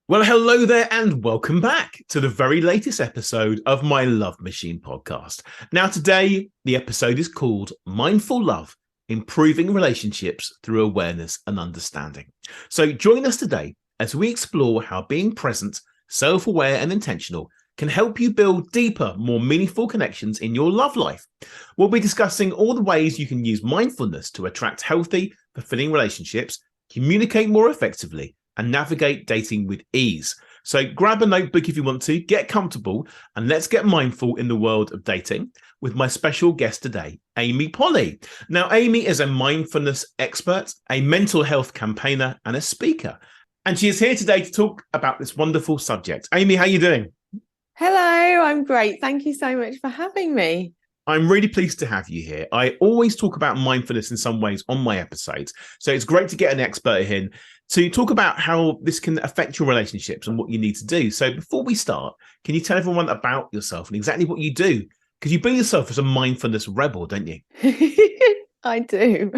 Well, hello there and welcome back to the very latest episode of my Love Machine podcast. Now, today, the episode is called Mindful Love, Improving Relationships Through Awareness and Understanding. So join us today as we explore how being present, self-aware and intentional can help you build deeper, more meaningful connections in your love life. We'll be discussing all the ways you can use mindfulness to attract healthy, fulfilling relationships, communicate more effectively, and navigate dating with ease. So grab a notebook if you want to, get comfortable, and let's get mindful in the world of dating with my special guest today, Amy Polly. Now, Amy is a mindfulness expert, a mental health campaigner, and a speaker. And she is here today to talk about this wonderful subject. Amy, how are you doing? Hello, I'm great. Thank you so much for having me. I'm really pleased to have you here. I always talk about mindfulness in some ways on my episodes. So it's great to get an expert in to talk about how this can affect your relationships and what you need to do. So before we start, can you tell everyone about yourself and exactly what you do? Because you bill yourself as a mindfulness rebel, don't you? I do.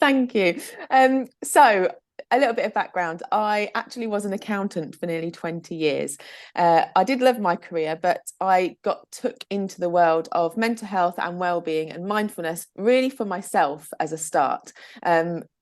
Thank you. So a little bit of background. I actually was an accountant for nearly 20 years. I did love my career, but I got took into the world of mental health and well-being and mindfulness really for myself as a start.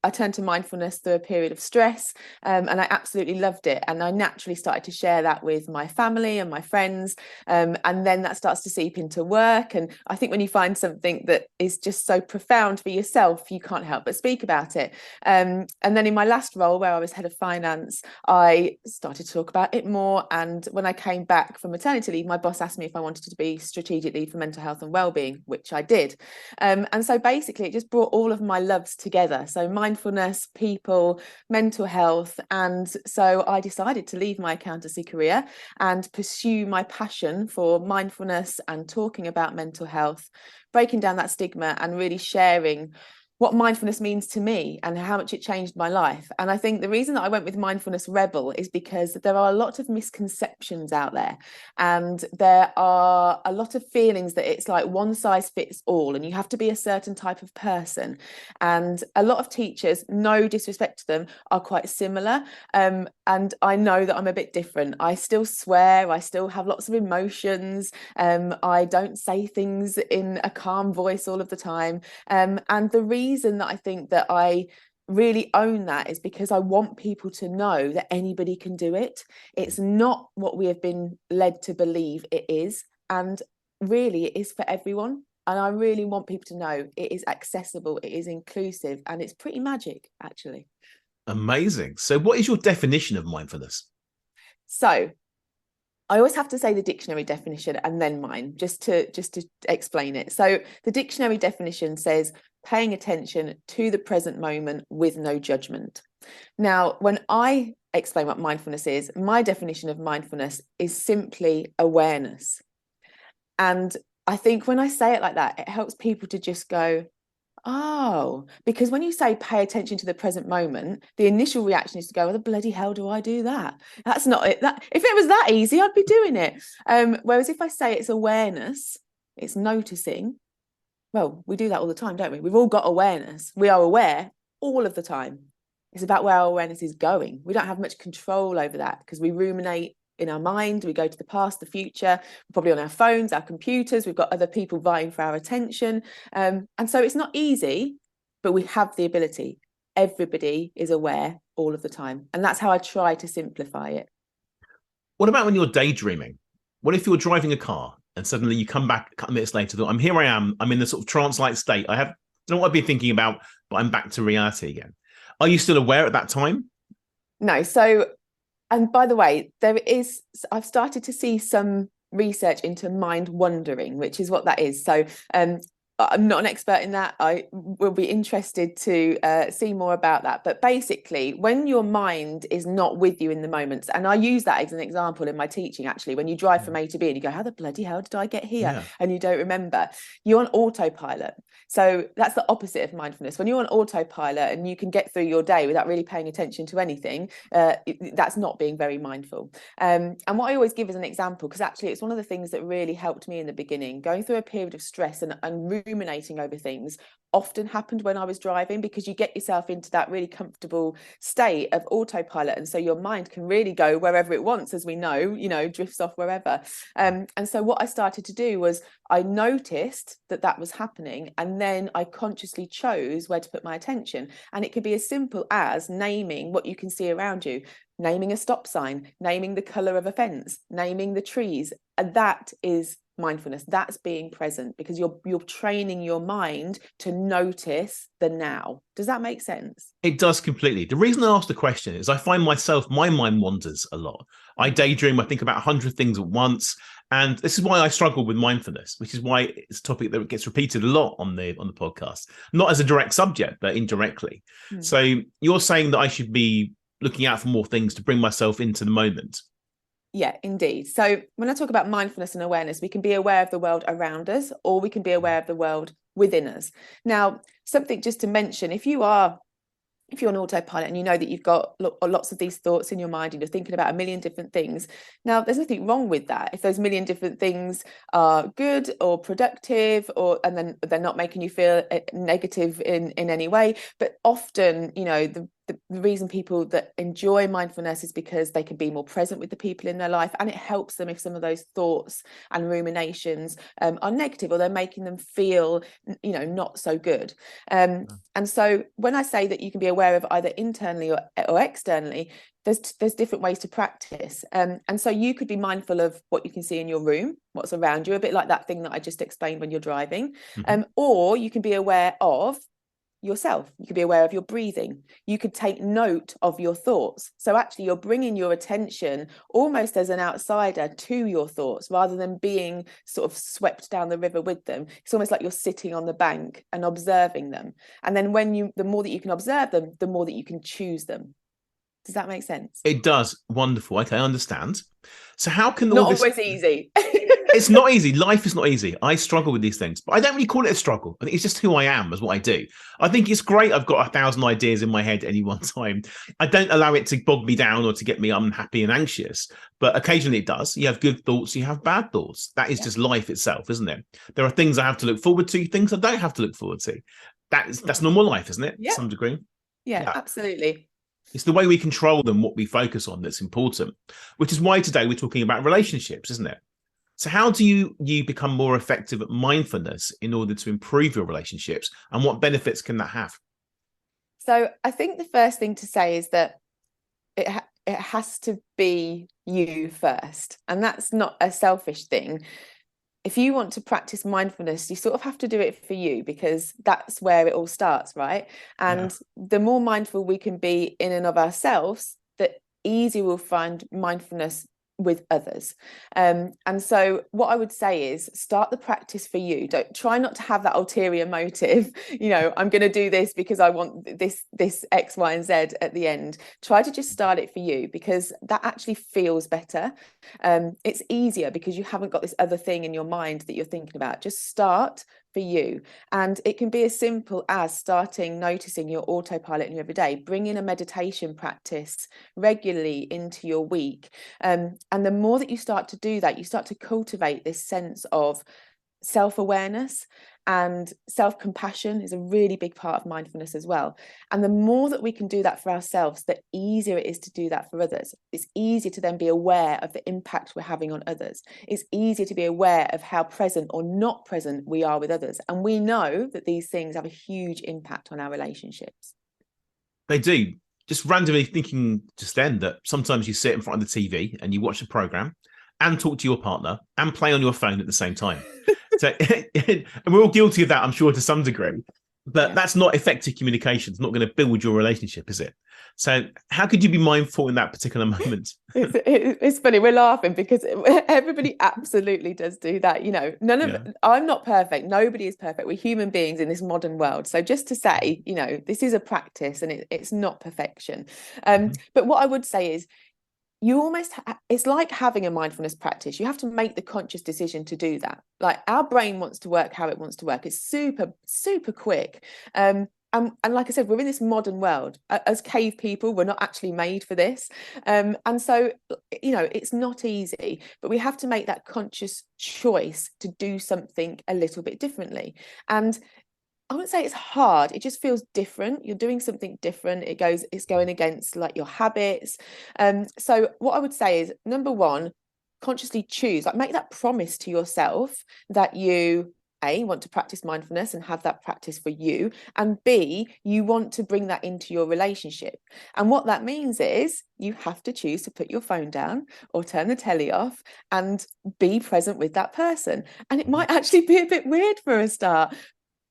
I turned to mindfulness through a period of stress, and I absolutely loved it. And I naturally started to share that with my family and my friends. And then that starts to seep into work. And I think when you find something that is just so profound for yourself, you can't help but speak about it. And then in my last role, where I was head of finance, I started to talk about it more. And when I came back from maternity leave, my boss asked me if I wanted to be strategic lead for mental health and wellbeing, which I did. And so basically, it just brought all of my loves together. So mindfulness, people, mental health. And so I decided to leave my accountancy career and pursue my passion for mindfulness and talking about mental health, breaking down that stigma and really sharing what mindfulness means to me and how much it changed my life. And I think the reason that I went with Mindfulness Rebel is because there are a lot of misconceptions out there, and there are a lot of feelings that it's like one size fits all and you have to be a certain type of person. And a lot of teachers, no disrespect to them, are quite similar. And I know that I'm a bit different. I still swear, I still have lots of emotions. I don't say things in a calm voice all of the time. And the reason that I think that I really own that is because I want people to know that anybody can do it. It's not what we have been led to believe it is. And really, it is for everyone. And I really want people to know it is accessible, it is inclusive, and it's pretty magic, actually. Amazing. So what is your definition of mindfulness? So I always have to say the dictionary definition and then mine, just to explain it. So the dictionary definition says paying attention to the present moment with no judgment. Now, when I explain what mindfulness is, my definition of mindfulness is simply awareness. And I think when I say it like that, it helps people to just go, oh, because when you say pay attention to the present moment, the initial reaction is to go, well, the bloody hell do I do that? That's not it. That if it was that easy, I'd be doing it. Whereas if I say it's awareness, it's noticing. Well, we do that all the time, don't we? We've all got awareness. We are aware all of the time. It's about where our awareness is going. We don't have much control over that because we ruminate in our mind. We go to the past, the future, probably on our phones, our computers. We've got other people vying for our attention. And so it's not easy, but we have the ability. Everybody is aware all of the time. And that's how I try to simplify it. What about when you're daydreaming? What if you're driving a car and suddenly you come back a couple of minutes later, thought, I'm here, I am, I'm in the sort of trance-like state. I don't know what I've been thinking about, but I'm back to reality again. Are you still aware at that time? No. So, and by the way, I've started to see some research into mind wandering, which is what that is. So I'm not an expert in that. I will be interested to see more about that. But basically, when your mind is not with you in the moment, and I use that as an example in my teaching, actually, when you drive from A to B and you go, how the bloody hell did I get here? Yeah. And you don't remember, you're on autopilot. So that's the opposite of mindfulness. When you're on autopilot and you can get through your day without really paying attention to anything, that's not being very mindful. And what I always give as an example, because actually it's one of the things that really helped me in the beginning, going through a period of stress and ruminating over things often happened when I was driving, because you get yourself into that really comfortable state of autopilot, and so your mind can really go wherever it wants, as we know, drifts off wherever. And so what I started to do was I noticed that was happening, and then I consciously chose where to put my attention. And it could be as simple as naming what you can see around you, naming a stop sign, naming the color of a fence, naming the trees. And that is mindfulness. That's being present, because you're training your mind to notice the now. Does that make sense? It does completely. The reason I asked the question is I find my mind wanders a lot. I daydream, I think about 100 things at once. And this is why I struggle with mindfulness, which is why it's a topic that gets repeated a lot on the podcast, not as a direct subject, but indirectly. So you're saying that I should be looking out for more things to bring myself into the moment. Yeah, indeed. So when I talk about mindfulness and awareness, we can be aware of the world around us, or we can be aware of the world within us. Now, something just to mention, if you're on autopilot and you know that you've got lots of these thoughts in your mind and you're thinking about a million different things, now there's nothing wrong with that. If those million different things are good or productive, and then they're not making you feel negative in any way. But often, the reason people that enjoy mindfulness is because they can be more present with the people in their life, and it helps them if some of those thoughts and ruminations are negative, or they're making them feel not so good. And so when I say that you can be aware of either internally or externally, there's different ways to practice. And so you could be mindful of what you can see in your room, what's around you, a bit like that thing that I just explained when you're driving. Or you can be aware of yourself. You could be aware of your breathing. You could take note of your thoughts. So actually you're bringing your attention almost as an outsider to your thoughts, rather than being sort of swept down the river with them. It's almost like you're sitting on the bank and observing them. And then the more that you can observe them, the more that you can choose them. Does that make sense? It does. Wonderful. Okay, I understand. So how can Not all this... always easy. It's not easy. Life is not easy. I struggle with these things, but I don't really call it a struggle. I think it's just who I am, is what I do. I think it's great. I've got 1,000 ideas in my head at any one time. I don't allow it to bog me down or to get me unhappy and anxious, but occasionally it does. You have good thoughts, you have bad thoughts. That is just life itself, isn't it? There are things I have to look forward to, things I don't have to look forward to. That's normal life, isn't it? Yeah. To some degree. Yeah, absolutely. It's the way we control them, what we focus on, that's important, which is why today we're talking about relationships, isn't it? So how do you become more effective at mindfulness in order to improve your relationships, and what benefits can that have? So I think the first thing to say is that it has to be you first, and that's not a selfish thing. If you want to practice mindfulness, you sort of have to do it for you, because that's where it all starts, right? And the more mindful we can be in and of ourselves, the easier we'll find mindfulness with others. And so what I would say is start the practice for you. Don't try not to have that ulterior motive, I'm going to do this because I want this X, Y, and Z at the end. Try to just start it for you, because that actually feels better. It's easier because you haven't got this other thing in your mind that you're thinking about. Just start for you. And it can be as simple as noticing your autopilot in your everyday. Bring in a meditation practice regularly into your week. And the more that you start to do that, you start to cultivate this sense of self-awareness, and self-compassion is a really big part of mindfulness as well. And the more that we can do that for ourselves, the easier it is to do that for others. It's easier to then be aware of the impact we're having on others. It's easier to be aware of how present or not present we are with others. And we know that these things have a huge impact on our relationships. They do. Just randomly thinking just then that sometimes you sit in front of the TV and you watch a program and talk to your partner and play on your phone at the same time. So, and we're all guilty of that, I'm sure, to some degree. But that's not effective communication. It's not going to build your relationship, is it? So how could you be mindful in that particular moment? It's funny, we're laughing because everybody absolutely does do that. I'm not perfect. Nobody is perfect. We're human beings in this modern world. So just to say, this is a practice, and it's not perfection. But what I would say is, it's like having a mindfulness practice. You have to make the conscious decision to do that. Like, our brain wants to work how it wants to work. It's super, super quick. and like I said, we're in this modern world. As cave people, we're not actually made for this. And so, it's not easy, but we have to make that conscious choice to do something a little bit differently. And I wouldn't say it's hard. It just feels different. You're doing something different. It's going against like your habits. So what I would say is, number one, consciously choose, like make that promise to yourself that you want to practice mindfulness and have that practice for you, and B, you want to bring that into your relationship. And what that means is you have to choose to put your phone down or turn the telly off and be present with that person. And it might actually be a bit weird for a start,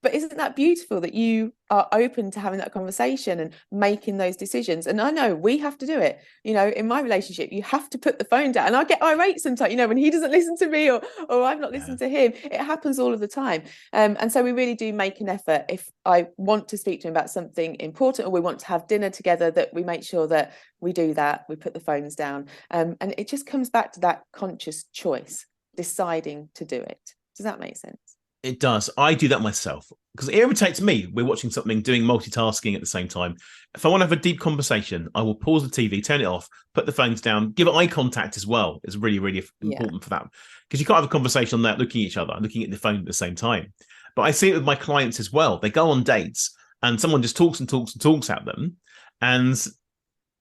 but isn't that beautiful that you are open to having that conversation and making those decisions? And I know we have to do it. In my relationship, you have to put the phone down. And I get irate sometimes, when he doesn't listen to me, or I'm not listening to him. It happens all of the time. And so we really do make an effort. If I want to speak to him about something important, or we want to have dinner together, that we make sure that we do that. We put the phones down. And it just comes back to that conscious choice, deciding to do it. Does that make sense? It does. I do that myself because it irritates me. We're watching something, doing multitasking at the same time. If I want to have a deep conversation, I will pause the TV, turn it off, put the phones down, give eye contact as well. It's really, really important for that, because you can't have a conversation on that looking at each other, looking at the phone at the same time. But I see it with my clients as well. They go on dates and someone just talks and talks and talks at them, and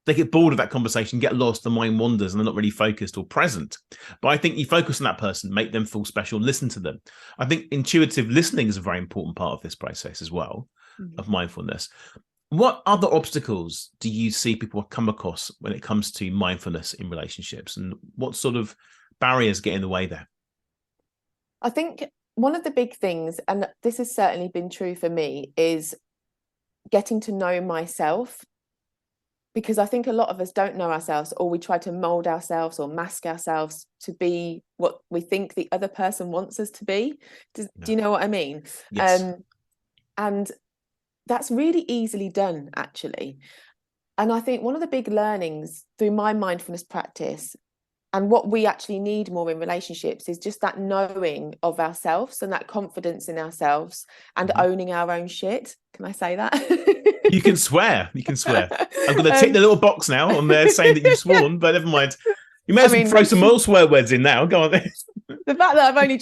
they get bored of that conversation, get lost, the mind wanders, and they're not really focused or present. But I think you focus on that person, make them feel special, listen to them. I think intuitive listening is a very important part of this process as well, of mindfulness. What other obstacles do you see people come across when it comes to mindfulness in relationships, and what sort of barriers get in the way there? I think one of the big things, and this has certainly been true for me, is getting to know myself. Because I think a lot of us don't know ourselves, or we try to mold ourselves or mask ourselves to be what we think the other person wants us to be. Do you know what I mean? Yes. And that's really easily done, actually. And I think one of the big learnings through my mindfulness practice, and what we actually need more in relationships, is just that knowing of ourselves and that confidence in ourselves, and owning our own shit. Can I say that? You can swear. You can swear. I'm going to tick the little box now on there saying that you've sworn, but never mind. You may as well throw some more swear words in now. Go on. The fact that I've only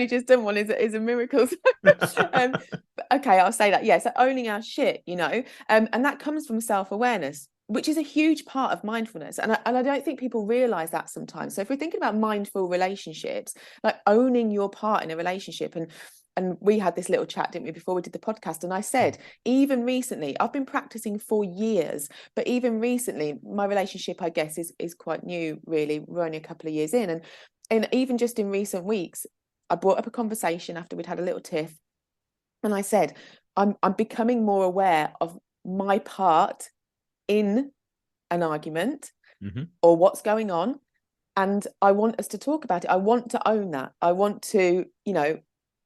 just done one is a miracle. Okay, I'll say that. Yeah, so owning our shit, and that comes from self-awareness, which is a huge part of mindfulness. And I don't think people realize that sometimes. So if we're thinking about mindful relationships, like owning your part in a relationship, and we had this little chat, didn't we, before we did the podcast? And I said, even recently, I've been practicing for years, but even recently, my relationship, I guess, is quite new, really. We're only a couple of years in. And even just in recent weeks, I brought up a conversation after we'd had a little tiff. And I said, I'm becoming more aware of my part in an argument or what's going on. And I want us to talk about it. I want to own that. I want to,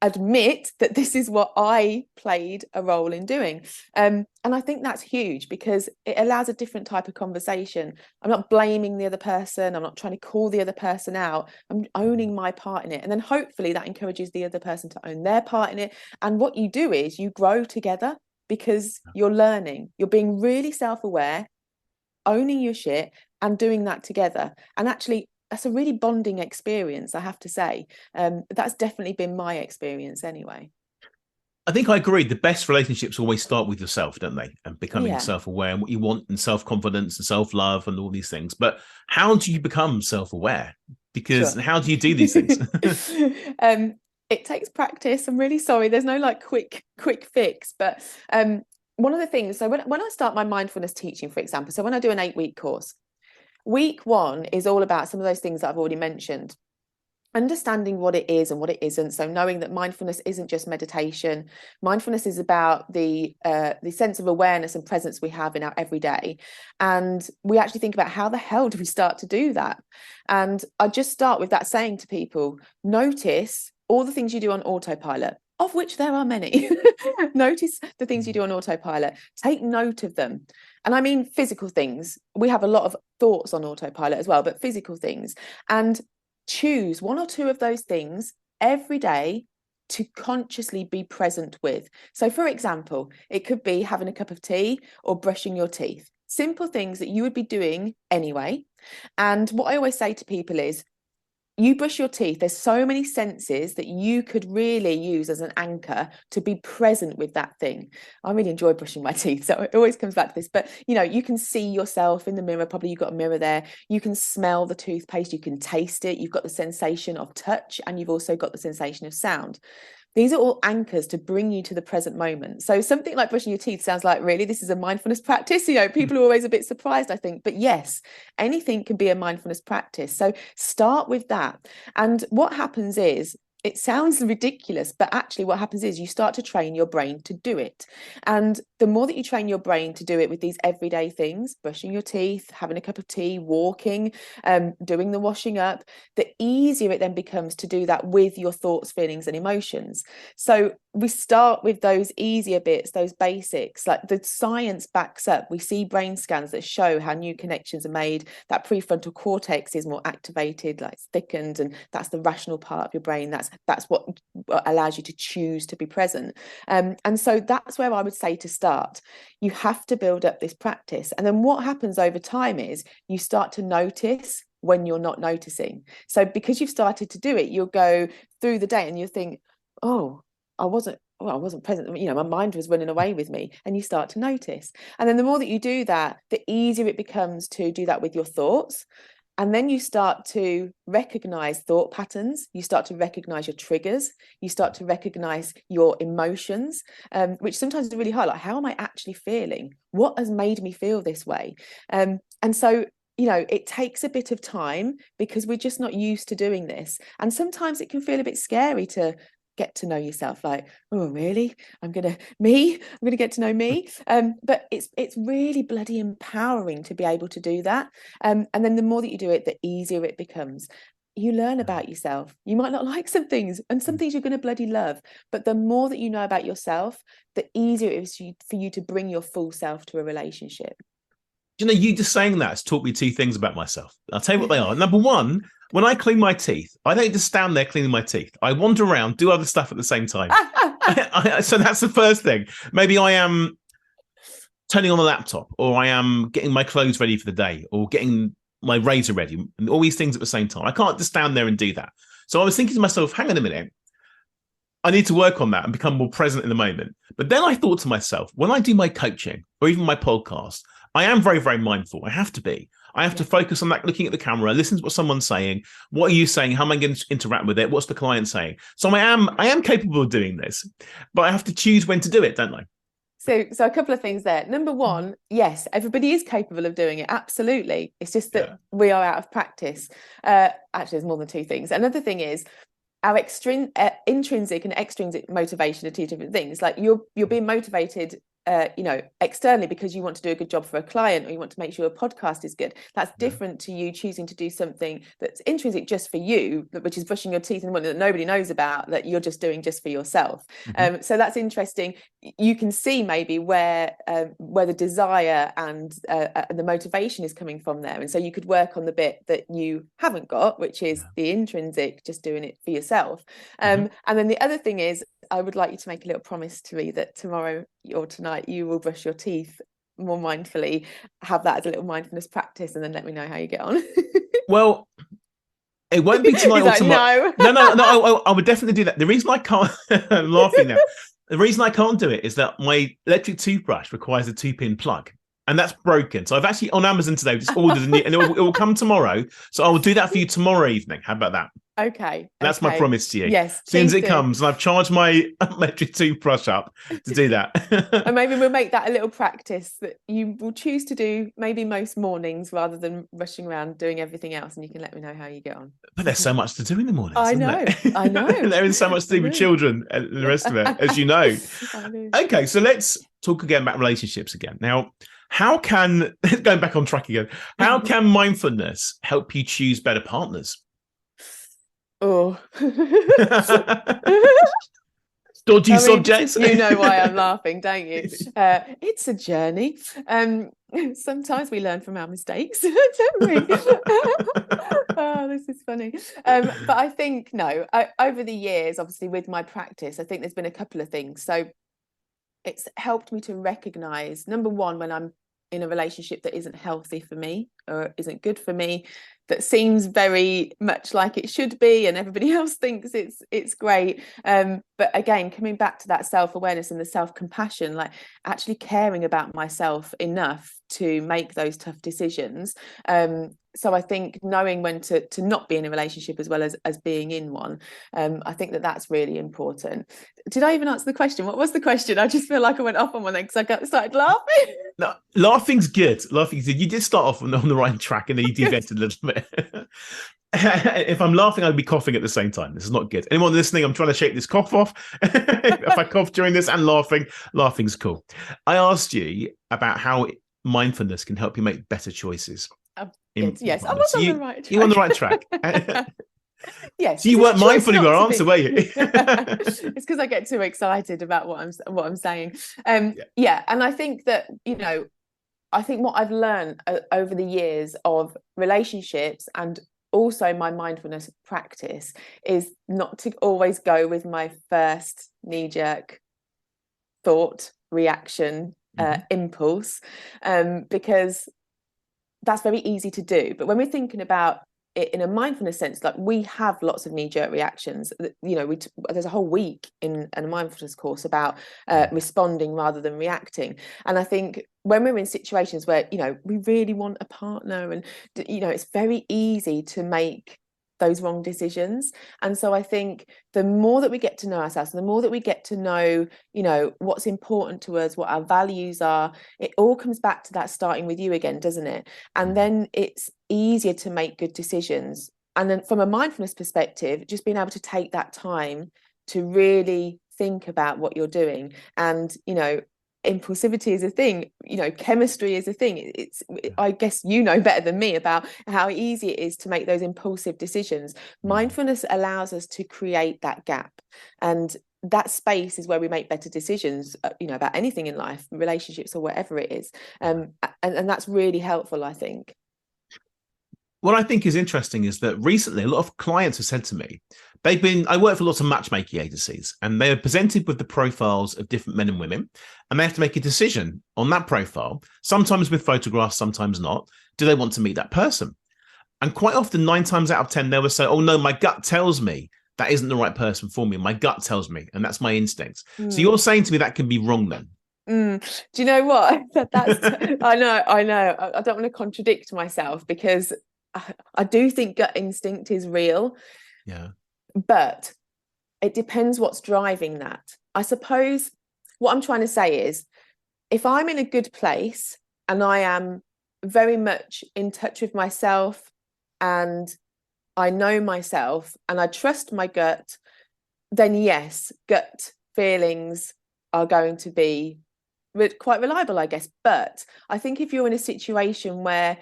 admit that this is what I played a role in doing. And I think that's huge, because it allows a different type of conversation. I'm not blaming the other person. I'm not trying to call the other person out. I'm owning my part in it. And then hopefully that encourages the other person to own their part in it. And what you do is you grow together, because you're learning. You're being really self-aware, owning your shit, and doing that together. And actually, that's a really bonding experience, I have to say. That's definitely been my experience anyway. I think I agree. The best relationships always start with yourself, don't they? And becoming self-aware and what you want, and self-confidence and self-love and all these things. But how do you become self-aware? Because how do you do these things? It takes practice. I'm really sorry. There's no like quick fix. But one of the things, so when I start my mindfulness teaching, for example, so when I do an 8-week course, week 1 is all about some of those things that I've already mentioned. Understanding what it is and what it isn't. So knowing that mindfulness isn't just meditation. Mindfulness is about the sense of awareness and presence we have in our everyday. And we actually think about, how the hell do we start to do that? And I just start with that, saying to people, notice all the things you do on autopilot, of which there are many. Notice the things you do on autopilot. Take note of them. And I mean physical things. We have a lot of thoughts on autopilot as well, but physical things. And choose 1 or 2 of those things every day to consciously be present with. So for example, it could be having a cup of tea or brushing your teeth. Simple things that you would be doing anyway. And what I always say to people is, you brush your teeth, there's so many senses that you could really use as an anchor to be present with that thing. I really enjoy brushing my teeth, so it always comes back to this. But you can see yourself in the mirror. Probably you've got a mirror there. You can smell the toothpaste, you can taste it, you've got the sensation of touch, and you've also got the sensation of sound. These are all anchors to bring you to the present moment. So something like brushing your teeth sounds like, really, this is a mindfulness practice. People are always a bit surprised, I think. But yes, anything can be a mindfulness practice. So start with that. And what happens is, it sounds ridiculous, but actually what happens is you start to train your brain to do it. And the more that you train your brain to do it with these everyday things, brushing your teeth, having a cup of tea, walking, doing the washing up, the easier it then becomes to do that with your thoughts, feelings, and emotions. So we start with those easier bits, those basics. Like, the science backs up. We see brain scans that show how new connections are made. That prefrontal cortex is more activated, like it's thickened, and that's the rational part of your brain. That's what allows you to choose to be present. And so that's where I would say to start. You have to build up this practice. And then what happens over time is you start to notice when you're not noticing. So because you've started to do it, you'll go through the day and you'll think, oh, I wasn't present. My mind was running away with me. And you start to notice. And then the more that you do that, the easier it becomes to do that with your thoughts. And then you start to recognize thought patterns. You start to recognize your triggers. You start to recognize your emotions, which sometimes are really hard. Like, how am I actually feeling? What has made me feel this way? And so, it takes a bit of time because we're just not used to doing this. And sometimes it can feel a bit scary to get to know yourself. Like, oh, really? I'm gonna get to know me. But it's really bloody empowering to be able to do that. And then the more that you do it, the easier it becomes. You learn about yourself. You might not like some things, and some things you're going to bloody love. But the more that you know about yourself, the easier it is for you to bring your full self to a relationship. You just saying that has taught me two things about myself. I'll tell you what they are. Number one, when I clean my teeth, I don't just stand there cleaning my teeth. I wander around, do other stuff at the same time. So that's the first thing. Maybe I am turning on the laptop, or I am getting my clothes ready for the day, or getting my razor ready, and all these things at the same time. I can't just stand there and do that. So I was thinking to myself, hang on a minute, I need to work on that and become more present in the moment. But then I thought to myself, when I do my coaching or even my podcast, I am very, very mindful. I have to be. I have to focus on that, looking at the camera, listen to what someone's saying. What are you saying? How am I going to interact with it? What's the client saying? So I am capable of doing this, but I have to choose when to do it, don't I? So a couple of things there. Number one, yes, everybody is capable of doing it. Absolutely. It's just that we are out of practice. Actually, there's more than two things. Another thing is, our intrinsic and extrinsic motivation are two different things. Like, you're being motivated externally because you want to do a good job for a client, or you want to make sure your podcast is good. That's different to you choosing to do something that's intrinsic just for you, which is brushing your teeth in the morning that nobody knows about, that you're just doing just for yourself. So that's interesting. You can see maybe where the desire and the motivation is coming from there. And so you could work on the bit that you haven't got, which is the intrinsic, just doing it for yourself. And then the other thing is, I would like you to make a little promise to me that tomorrow or tonight you will brush your teeth more mindfully, have that as a little mindfulness practice, and then let me know how you get on. Well, it won't be tonight or tomorrow. No, I would definitely do that. The reason I can't, I'm laughing now. The reason I can't do it is that my electric toothbrush requires a 2-pin plug, and that's broken. So I've actually on Amazon today just ordered a new, and it will come tomorrow. So I will do that for you tomorrow evening. How about that? Okay. That's my promise to you. Yes. As soon as it comes, and I've charged my electric toothbrush up to do that. And maybe we'll make that a little practice that you will choose to do maybe most mornings, rather than rushing around doing everything else. And you can let me know how you get on. But there's so much to do in the mornings. I know. There is so much to do with children and the rest of it, as you know. Okay, so let's talk again about relationships again. Now, how can, going back on track again, how can mindfulness help you choose better partners? Oh. Dodgy subjects. You know why I'm laughing, don't you? It's a journey. Sometimes we learn from our mistakes, don't we? Oh, this is funny. But I think, no, over the years, obviously with my practice, I think there's been a couple of things. So it's helped me to recognize, number one, when I'm in a relationship that isn't healthy for me or isn't good for me, that seems very much like it should be and everybody else thinks it's great, but again, coming back to that self-awareness and the self-compassion, like actually caring about myself enough to make those tough decisions. So I think knowing when to not be in a relationship as well as being in one, I think that's really important. Did I even answer the question? What was the question? I just feel like I went off on one because I started laughing. No, laughing's good. Laughing's good. You did start off on the right track and then you deviated a little bit. If I'm laughing, I'd be coughing at the same time. This is not good. Anyone listening, I'm trying to shake this cough off. If I cough during this and laughing's cool. I asked you about how mindfulness can help you make better choices. Yes, I was on the right track. You're on the right track. Yes. So you weren't mindful of your answer, were you? It's because I get too excited about what I'm saying. Yeah, and I think that, I think what I've learned over the years of relationships and also my mindfulness practice is not to always go with my first knee-jerk thought, reaction, impulse, because that's very easy to do. But when we're thinking about it in a mindfulness sense, like we have lots of knee-jerk reactions. There's a whole week in a mindfulness course about responding rather than reacting. And I think when we're in situations where we really want a partner, and it's very easy to make those wrong decisions. And so I think the more that we get to know ourselves, the more that we get to know, what's important to us, what our values are, it all comes back to that starting with you again, doesn't it? And then it's easier to make good decisions. And then from a mindfulness perspective, just being able to take that time to really think about what you're doing. And, impulsivity is a thing, chemistry is a thing. I guess better than me about how easy it is to make those impulsive decisions. Mindfulness allows us to create that gap, and that space is where we make better decisions, about anything in life, relationships or whatever it is. And that's really helpful, I think. What I think is interesting is that recently a lot of clients have said to me, I work for lots of matchmaking agencies, and they are presented with the profiles of different men and women, and they have to make a decision on that profile, sometimes with photographs, sometimes not. Do they want to meet that person? And quite often, 9 times out of 10, they will say, oh no, my gut tells me that isn't the right person for me. My gut tells me, and that's my instincts. So you're saying to me that can be wrong then? Do you know what? I know. I don't want to contradict myself, because I do think gut instinct is real. Yeah. But it depends what's driving that. I suppose what I'm trying to say is, if I'm in a good place and I am very much in touch with myself and I know myself and I trust my gut, then yes, gut feelings are going to be quite reliable, I guess. But I think if you're in a situation where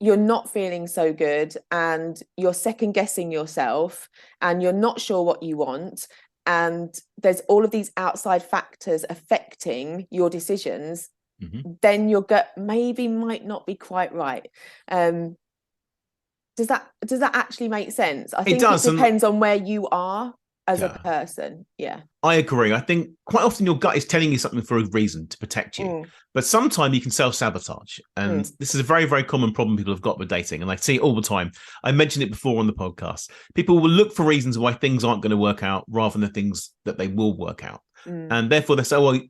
you're not feeling so good and you're second guessing yourself and you're not sure what you want, and there's all of these outside factors affecting your decisions, then your gut maybe might not be quite right. Does that actually make sense? I think it depends on where you are as a person. Yeah, I agree. I think quite often your gut is telling you something for a reason, to protect you. But sometimes you can self-sabotage. And this is a very, very common problem people have got with dating. And I see it all the time. I mentioned it before on the podcast. People will look for reasons why things aren't going to work out rather than the things that they will work out. And therefore they say, well,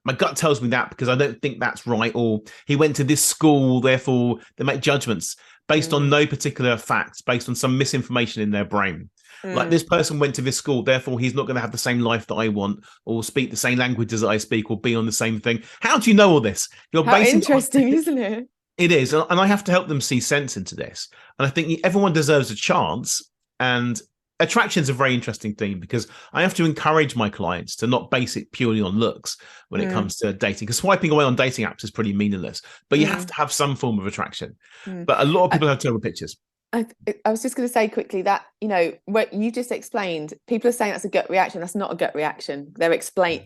my gut tells me that because I don't think that's right. Or he went to this school, therefore they make judgments based on no particular facts, based on some misinformation in their brain. Like, this person went to this school, therefore he's not going to have the same life that I want, or speak the same languages that I speak, or be on the same thing. How do you know all this? How interesting, isn't it? It is. And I have to help them see sense into this. And I think everyone deserves a chance. And attraction is a very interesting thing, because I have to encourage my clients to not base it purely on looks when it comes to dating, because swiping away on dating apps is pretty meaningless, but you have to have some form of attraction. But a lot of people have terrible pictures. I, I was just going to say quickly that, what you just explained, people are saying that's a gut reaction. That's not a gut reaction. They're explaining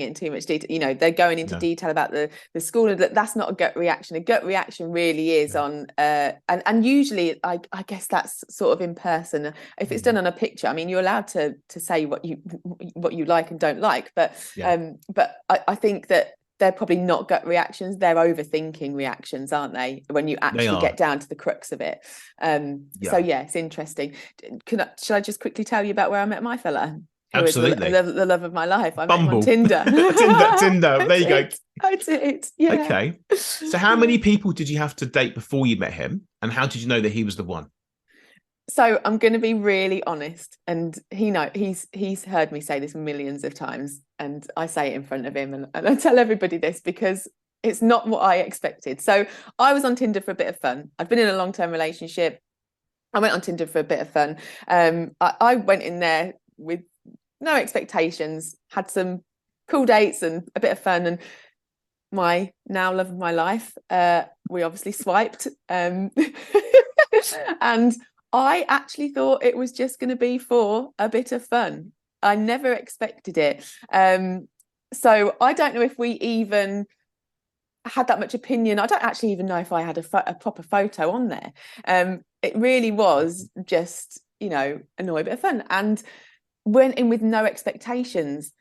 it in too much detail. They're going into Yeah. detail about the school, and that's not a gut reaction. A gut reaction really is Yeah. on, and usually I guess that's sort of in person. If it's done on a picture, I mean, you're allowed to say what you like and don't like, but Yeah. I think that they're probably not gut reactions, they're overthinking reactions, aren't they, when you They actually are. get down to the crux of it. So Yeah. yeah, it's interesting. Should I just quickly tell you about where I met my fella, who is Absolutely. the love of my life? I met him on Bumble. Tinder. Tinder. I There you go. did. I did. Yeah. Okay. So how many people did you have to date before you met him? And how did you know that he was the one? So I'm going to be really honest, and he's heard me say this millions of times, and I say it in front of him, and I tell everybody this because it's not what I expected. So I was on Tinder for a bit of fun. I'd been in a long-term relationship. I went on Tinder for a bit of fun. I went in there with no expectations, had some cool dates and a bit of fun, and my now love of my life, we obviously swiped, and I actually thought it was just going to be for a bit of fun. I never expected it. So I don't know if we even had that much opinion. I don't actually even know if I had a proper photo on there. It really was just, annoy, bit of fun, and went in with no expectations.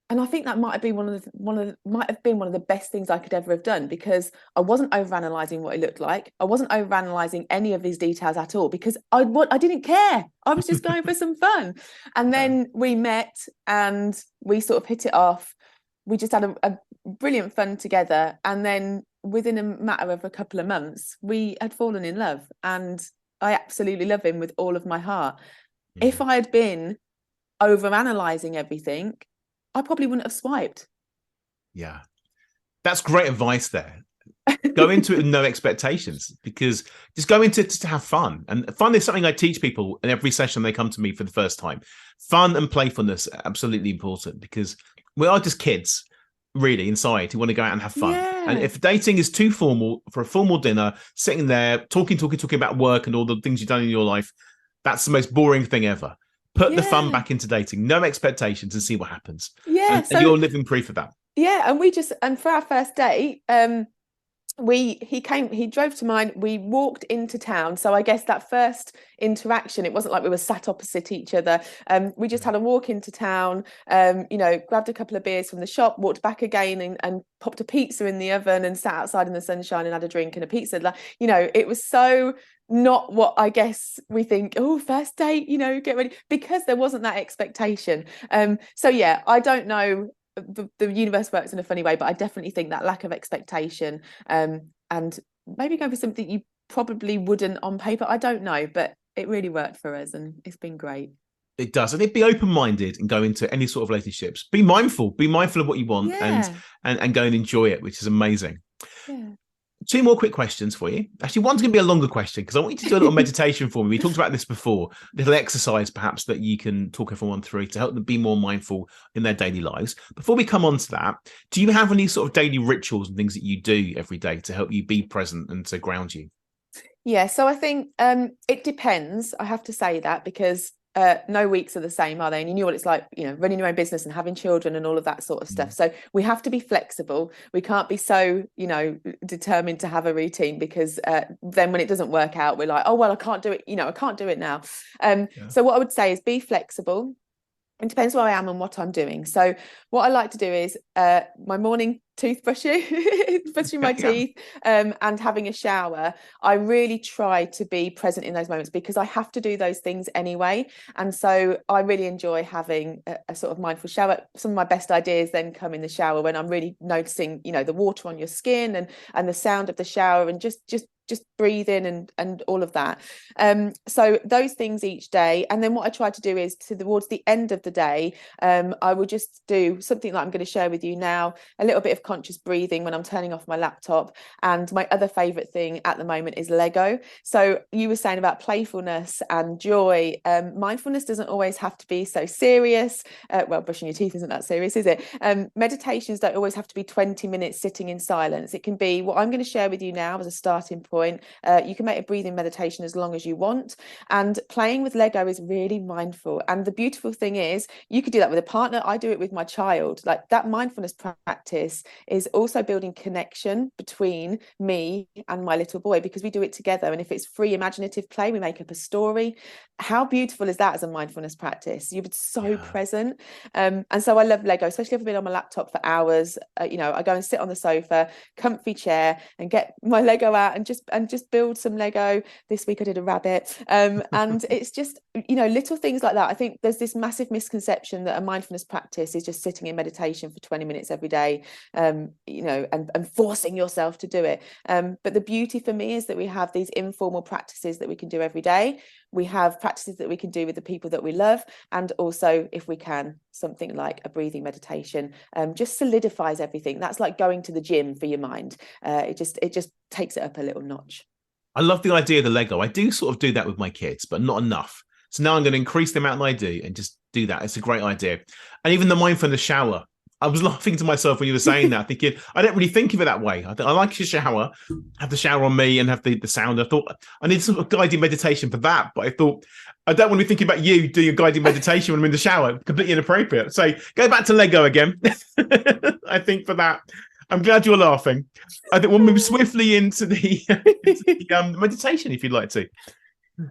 And I think that might have been one of the best things I could ever have done, because I wasn't overanalyzing what it looked like. I wasn't overanalyzing any of these details at all, because I didn't care. I was just going for some fun. And then we met and we sort of hit it off. We just had a brilliant fun together. And then within a matter of a couple of months, we had fallen in love. And I absolutely love him with all of my heart. If I had been overanalyzing everything, I probably wouldn't have swiped. Yeah. That's great advice there. Go into it with no expectations, because just go into it just to have fun. And fun is something I teach people in every session they come to me for the first time. Fun and playfulness are absolutely important, because we are just kids, really, inside, who want to go out and have fun. Yeah. And if dating is too formal, for a formal dinner, sitting there talking about work and all the things you've done in your life, that's the most boring thing ever. Put the fun back into dating, no expectations, and see what happens. Yeah. And you're living proof of that. Yeah, and for our first date, he drove to mine, we walked into town. So I guess that first interaction, it wasn't like we were sat opposite each other. We just had a walk into town, grabbed a couple of beers from the shop, walked back again, and popped a pizza in the oven and sat outside in the sunshine and had a drink and a pizza. Like, it was so not what I guess we think, oh, first date, get ready, because there wasn't that expectation. So yeah, I don't know, the universe works in a funny way, but I definitely think that lack of expectation, and maybe go for something you probably wouldn't on paper, I don't know, but it really worked for us, and it's been great. It does. And be open-minded and go into any sort of relationships. Be mindful of what you want, and go and enjoy it, which is amazing. Yeah. Two more quick questions for you. Actually, one's going to be a longer question, because I want you to do a little meditation for me. We talked about this before, a little exercise perhaps that you can talk everyone through to help them be more mindful in their daily lives. Before we come on to that, do you have any sort of daily rituals and things that you do every day to help you be present and to ground you? Yeah, so I think it depends. I have to say that, because no weeks are the same, are they? And you know what it's like, running your own business and having children and all of that sort of stuff. So we have to be flexible. We can't be so, determined to have a routine, because then when it doesn't work out, we're like, oh, well, I can't do it. I can't do it now. So what I would say is be flexible. It depends where I am and what I'm doing. So what I like to do is my morning toothbrushing, brushing my teeth, and having a shower. I really try to be present in those moments, because I have to do those things anyway. And so I really enjoy having a sort of mindful shower. Some of my best ideas then come in the shower, when I'm really noticing, the water on your skin, and the sound of the shower, and just breathe in and all of that. So those things each day. And then what I try to do is, towards the end of the day, I will just do something that I'm going to share with you now, a little bit of conscious breathing when I'm turning off my laptop. And my other favorite thing at the moment is Lego. So you were saying about playfulness and joy. Mindfulness doesn't always have to be so serious. Well, brushing your teeth isn't that serious, is it? Meditations don't always have to be 20 minutes sitting in silence. It can be what I'm going to share with you now as a starting point. point. You can make a breathing meditation as long as you want. And playing with Lego is really mindful. And the beautiful thing is, you could do that with a partner. I do it with my child. Like, that mindfulness practice is also building connection between me and my little boy, because we do it together. And if it's free imaginative play, we make up a story. How beautiful is that as a mindfulness practice? You're so present. And so I love Lego, especially if I've been on my laptop for hours. You know, I go and sit on the sofa, comfy chair, and get my Lego out and just build some Lego. This week I did a rabbit. And it's just, you know, little things like that. I think there's this massive misconception that a mindfulness practice is just sitting in meditation for 20 minutes every day, you know, and forcing yourself to do it. But the beauty for me is that we have these informal practices that we can do every day. We have practices that we can do with the people that we love, and also, if we can, something like a breathing meditation just solidifies everything. That's like going to the gym for your mind. It just takes it up a little notch. I love the idea of the Lego. I do sort of do that with my kids, but not enough. So now I'm going to increase the amount that I do and just do that. It's a great idea. And even the mindfulness shower. I was laughing to myself when you were saying that, thinking, I don't really think of it that way. I like a shower, have the shower on me and have the sound. I thought I need some sort of guided meditation for that. But I thought, I don't want to be thinking about you doing a guided meditation when I'm in the shower. Completely inappropriate. So go back to Lego again. I think for that. I'm glad you're laughing. I think we'll move swiftly into the meditation, if you'd like to.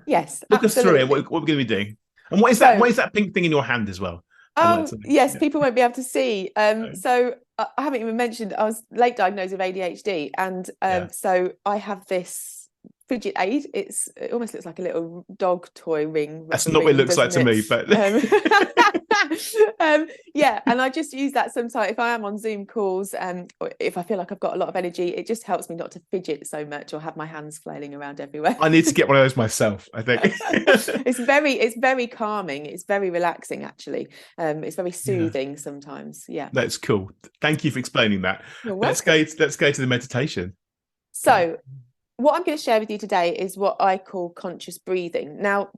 Yes, Look us through it. absolutely. What we're going to be doing, and what is that? What is that pink thing in your hand as well? I'd like Oh, to know. yes, Yeah. people won't be able to see. So I haven't even mentioned I was late diagnosed with ADHD, and so I have this fidget aid. It almost looks like a little dog toy ring. That's not what it looks like to me, but yeah, and I just use that sometimes if I am on Zoom calls, or if I feel like I've got a lot of energy. It just helps me not to fidget so much or have my hands flailing around everywhere. I need to get one of those myself, I think. It's very calming. It's very relaxing, actually. It's very soothing sometimes. Yeah, That's cool. Thank you for explaining that. you're Let's welcome. go to the meditation. So what I'm going to share with you today is what I call conscious breathing. Now,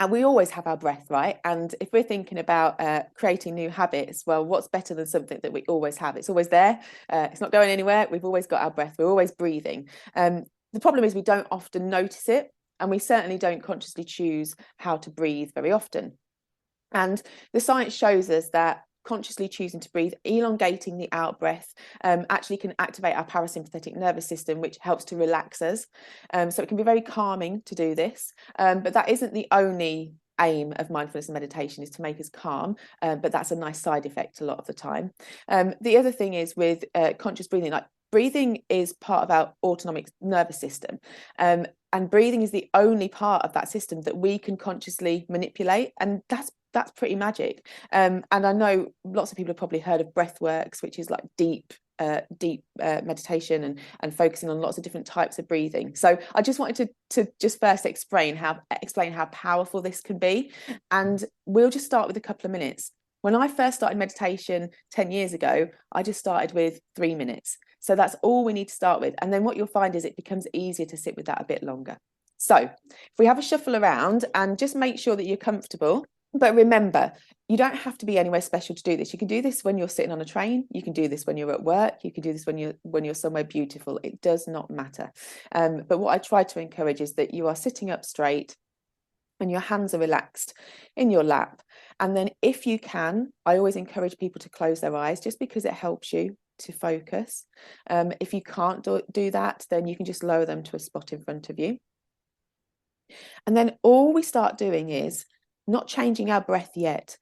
and we always have our breath, right? And if we're thinking about creating new habits, well, what's better than something that we always have? It's always there. It's not going anywhere. We've always got our breath. We're always breathing. The problem is we don't often notice it, and we certainly don't consciously choose how to breathe very often. And the science shows us that consciously choosing to breathe, elongating the out breath, actually can activate our parasympathetic nervous system, which helps to relax us. So it can be very calming to do this, but that isn't the only aim of mindfulness and meditation, is to make us calm, but that's a nice side effect a lot of the time. The other thing is with conscious breathing, like breathing is part of our autonomic nervous system, and breathing is the only part of that system that we can consciously manipulate, and that's pretty magic. And I know lots of people have probably heard of breath works, which is like deep meditation and focusing on lots of different types of breathing. So I just wanted to just first explain how powerful this can be, and we'll just start with a couple of minutes. When I first started meditation 10 years ago, I just started with 3 minutes. So that's all we need to start with. And then what you'll find is it becomes easier to sit with that a bit longer. So if we have a shuffle around, and just make sure that you're comfortable. But remember, you don't have to be anywhere special to do this. You can do this when you're sitting on a train. You can do this when you're at work. You can do this when you're somewhere beautiful. It does not matter. But what I try to encourage is that you are sitting up straight and your hands are relaxed in your lap. And then if you can, I always encourage people to close their eyes, just because it helps you to focus. If you can't do that, then you can just lower them to a spot in front of you. And then all we start doing is not changing our breath yet.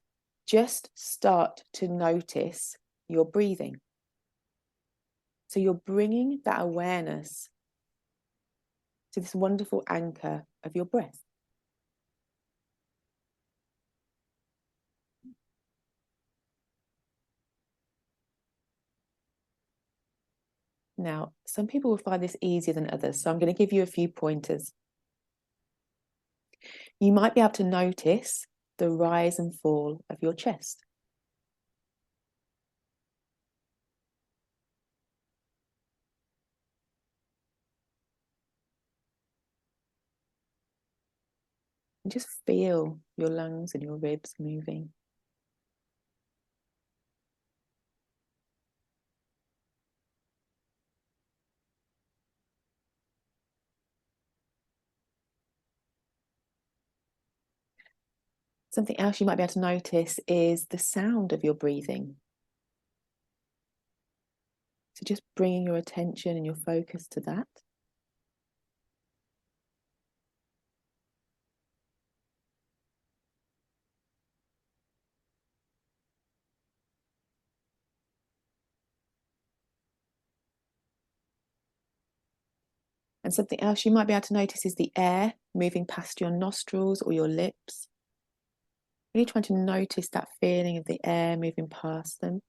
Just start to notice your breathing. So you're bringing that awareness to this wonderful anchor of your breath. Now, some people will find this easier than others, so I'm going to give you a few pointers. You might be able to notice the rise and fall of your chest. And just feel your lungs and your ribs moving. Something else you might be able to notice is the sound of your breathing. So just bringing your attention and your focus to that. And something else you might be able to notice is the air moving past your nostrils or your lips. Really trying to notice that feeling of the air moving past them.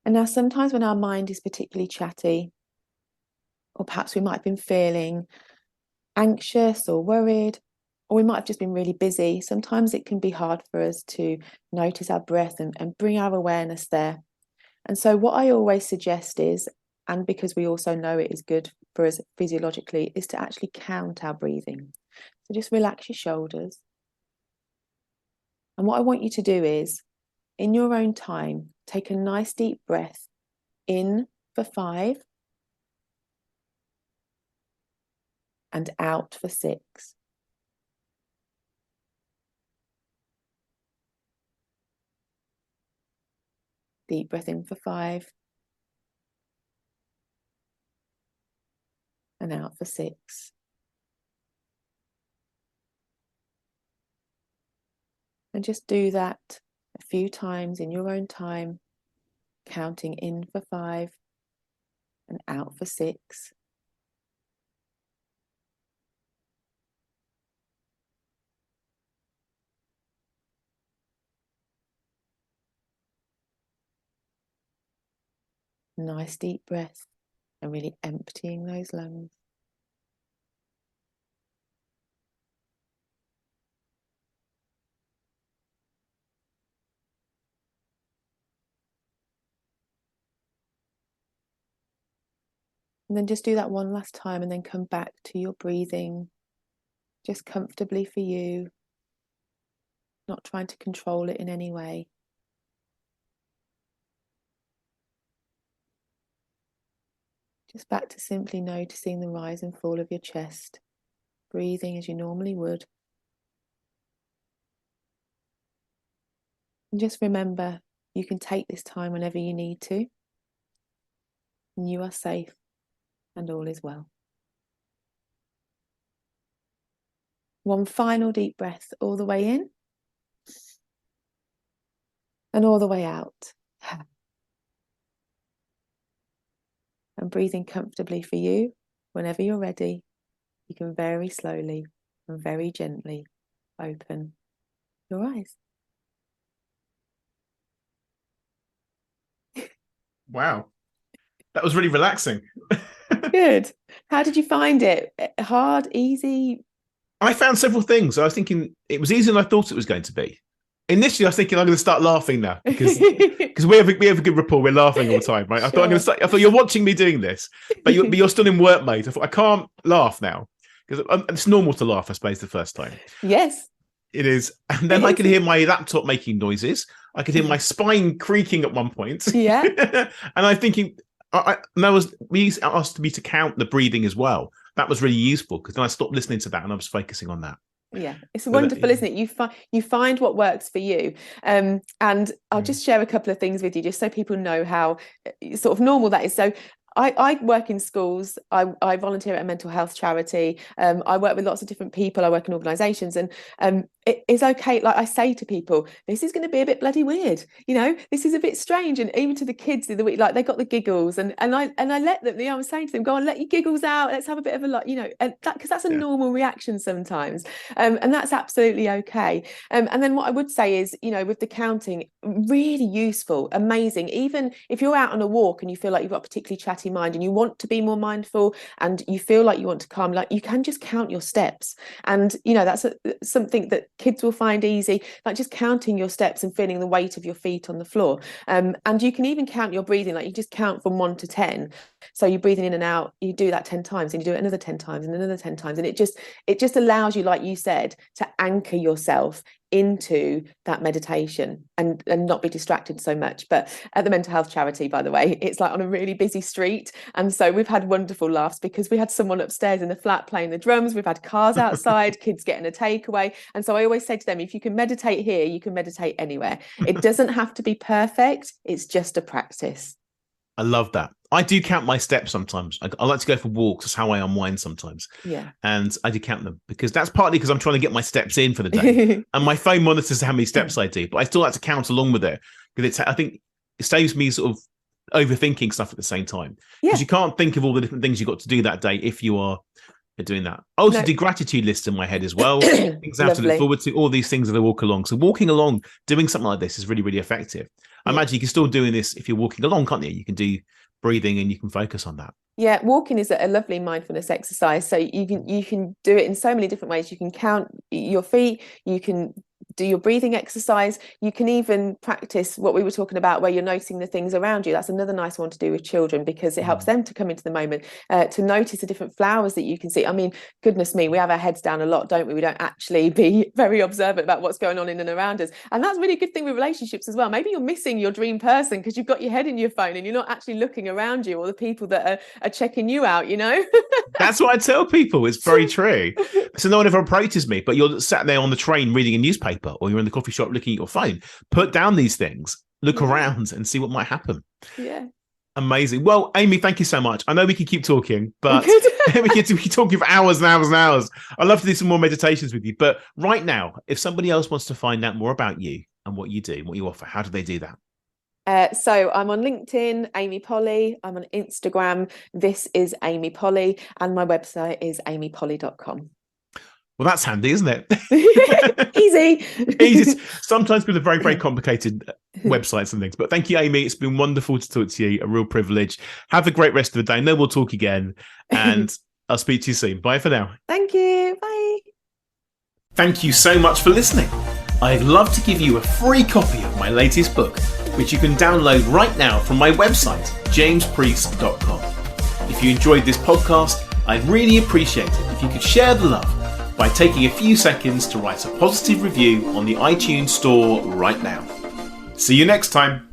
And now sometimes when our mind is particularly chatty, or perhaps we might have been feeling anxious or worried, or we might have just been really busy, sometimes it can be hard for us to notice our breath and bring our awareness there. And so what I always suggest is, and because we also know it is good for us physiologically, is to actually count our breathing. So just relax your shoulders. And what I want you to do is, in your own time, take a nice deep breath in for 5 and out for 6. Deep breath in for 5 and out for 6. And just do that a few times in your own time, counting in for 5 and out for 6. Nice deep breath and really emptying those lungs. And then just do that one last time and then come back to your breathing, just comfortably for you, not trying to control it in any way. Just back to simply noticing the rise and fall of your chest, breathing as you normally would. And just remember, you can take this time whenever you need to. And you are safe and all is well. One final deep breath all the way in and all the way out. And breathing comfortably for you, whenever you're ready, you can very slowly and very gently open your eyes. Wow. That was really relaxing. Good. How did you find it? Hard, easy? I found several things. I was thinking it was easier than I thought it was going to be. Initially, I was thinking I'm going to start laughing now because we have a good rapport. We're laughing all the time, right? I thought I'm going to start. I thought you're watching me doing this, but you're still in work mode. I thought I can't laugh now because it's normal to laugh. I suppose the first time. Yes, it is. And then I could hear my laptop making noises. I could hear my spine creaking at one point. Yeah. And I'm thinking, we asked me to count the breathing as well. That was really useful because then I stopped listening to that and I was focusing on that. Yeah, it's wonderful, isn't it? You find what works for you. And I'll just share a couple of things with you, just so people know how sort of normal that is. So I work in schools. I volunteer at a mental health charity. I work with lots of different people. I work in organisations, and it is okay. Like I say to people, this is going to be a bit bloody weird. This is a bit strange. And even to the kids in the week, like they got the giggles, and I let them. I'm saying to them, go on, let your giggles out. Let's have a bit of a lot. And that because that's a normal reaction sometimes, and that's absolutely okay. And then what I would say is, with the counting, really useful, amazing. Even if you're out on a walk and you feel like you've got a particularly chatty mind and you want to be more mindful and you feel like you want to calm, like you can just count your steps, and that's something that kids will find easy, like just counting your steps and feeling the weight of your feet on the floor. And you can even count your breathing, like you just count from 1 to 10. So you're breathing in and out, you do that 10 times and you do it another 10 times and another 10 times. And it just allows you, like you said, to anchor yourself into that meditation and not be distracted so much. But at the mental health charity, by the way, it's like on a really busy street. And so we've had wonderful laughs because we had someone upstairs in the flat playing the drums. We've had cars outside, kids getting a takeaway. And so I always say to them, if you can meditate here, you can meditate anywhere. It doesn't have to be perfect. It's just a practice. I love that. I do count my steps sometimes. I like to go for walks. That's how I unwind sometimes. Yeah. And I do count them because that's partly because I'm trying to get my steps in for the day. And my phone monitors how many steps I do, but I still like to count along with it because I think it saves me sort of overthinking stuff at the same time. Because you can't think of all the different things you've got to do that day if you are doing that. I also do gratitude lists in my head as well. Things I have to look forward to, all these things that I walk along. So walking along, doing something like this is really, really effective. I imagine you can still doing this if you're walking along, can't you? You can do breathing and you can focus on that. Yeah, walking is a lovely mindfulness exercise. So you can do it in so many different ways. You can count your feet, you can do your breathing exercise, you can even practice what we were talking about where you're noticing the things around you. That's another nice one to do with children because it helps them to come into the moment, to notice the different flowers that you can see. I mean, goodness me, we have our heads down a lot, don't we? We don't actually be very observant about what's going on in and around us. And that's really a good thing with relationships as well. Maybe you're missing your dream person because you've got your head in your phone and you're not actually looking around you or the people that are checking you out, you know? That's what I tell people. It's very true. So no one ever approaches me, but you're sat there on the train reading a newspaper or you're in the coffee shop looking at your phone. Put down these things, look around and see what might happen. Yeah. Amazing. Well, Amy, thank you so much. I know we can keep talking, but we can keep talking for hours and hours and hours. I'd love to do some more meditations with you. But right now, if somebody else wants to find out more about you and what you do, what you offer, how do they do that? So I'm on LinkedIn, Amy Polly. I'm on Instagram. This is Amy Polly. And my website is amypolly.com. Well, that's handy, isn't it? Easy. Easy. Sometimes with a very, very complicated websites and things. But thank you, Amy. It's been wonderful to talk to you. A real privilege. Have a great rest of the day. No, we'll talk again. And I'll speak to you soon. Bye for now. Thank you. Bye. Thank you so much for listening. I'd love to give you a free copy of my latest book, which you can download right now from my website, jamespriest.com. If you enjoyed this podcast, I'd really appreciate it if you could share the love by taking a few seconds to write a positive review on the iTunes store right now. See you next time.